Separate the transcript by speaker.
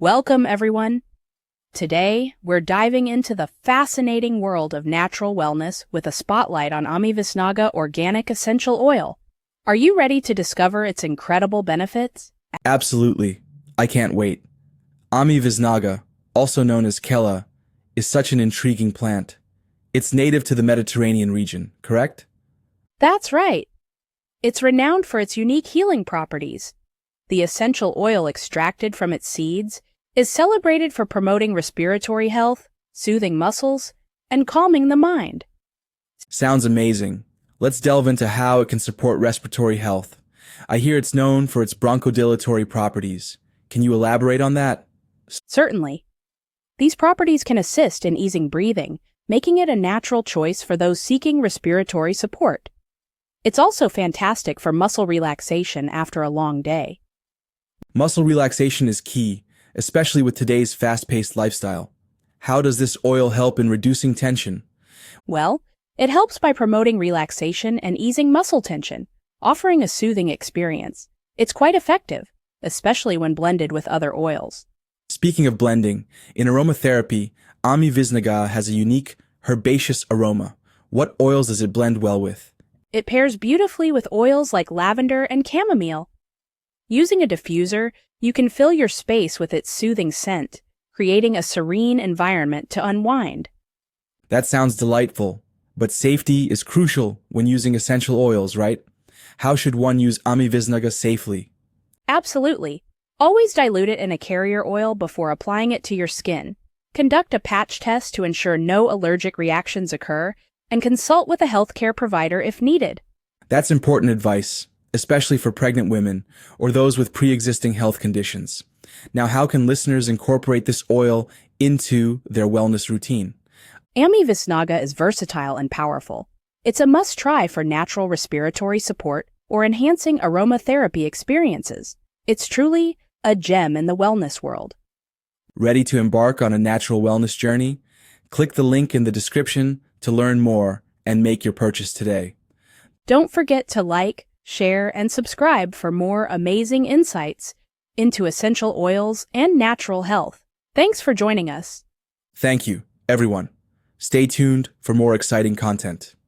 Speaker 1: Welcome, everyone. Today, we're diving into the fascinating world of natural wellness with a spotlight on Ami Visnaga organic essential oil. Are you ready to discover its incredible benefits?
Speaker 2: Absolutely. I can't wait. Ami Visnaga, also known as Kella, is such an intriguing plant. It's native to the Mediterranean region, correct?
Speaker 1: That's right. It's renowned for its unique healing properties. The essential oil extracted from its seeds is celebrated for promoting respiratory health, soothing muscles, and calming the mind.
Speaker 2: Sounds amazing. Let's delve into how it can support respiratory health. I hear it's known for its bronchodilatory properties. Can you elaborate on that?
Speaker 1: Certainly, these properties can assist in easing breathing, making it a natural choice for those seeking respiratory support. It's also fantastic for muscle relaxation after a long day.
Speaker 2: Muscle relaxation is key, especially with today's fast-paced lifestyle. How does this oil help in reducing tension?
Speaker 1: Well, it helps by promoting relaxation and easing muscle tension, offering a soothing experience. It's quite effective, especially when blended with other oils.
Speaker 2: Speaking of blending, in aromatherapy, Ami Visnaga has a unique herbaceous aroma. What oils does it blend well with?
Speaker 1: It pairs beautifully with oils like lavender and chamomile. Using a diffuser, you can fill your space with its soothing scent, creating a serene environment to unwind.
Speaker 2: That sounds delightful, but safety is crucial when using essential oils, right? How should one use Ami Visnaga safely?
Speaker 1: Absolutely. Always dilute it in a carrier oil before applying it to your skin. Conduct a patch test to ensure no allergic reactions occur, and consult with a healthcare provider if needed.
Speaker 2: That's important advice, especially for pregnant women or those with pre-existing health conditions. Now, how can listeners incorporate this oil into their wellness routine?
Speaker 1: Ammi Visnaga is versatile and powerful. It's a must-try for natural respiratory support or enhancing aromatherapy experiences. It's truly a gem in the wellness world.
Speaker 2: Ready to embark on a natural wellness journey? Click the link in the description to learn more and make your purchase today.
Speaker 1: Don't forget to like, share, and subscribe for more amazing insights into essential oils and natural health. Thanks for joining us.
Speaker 2: Thank you, everyone. Stay tuned for more exciting content.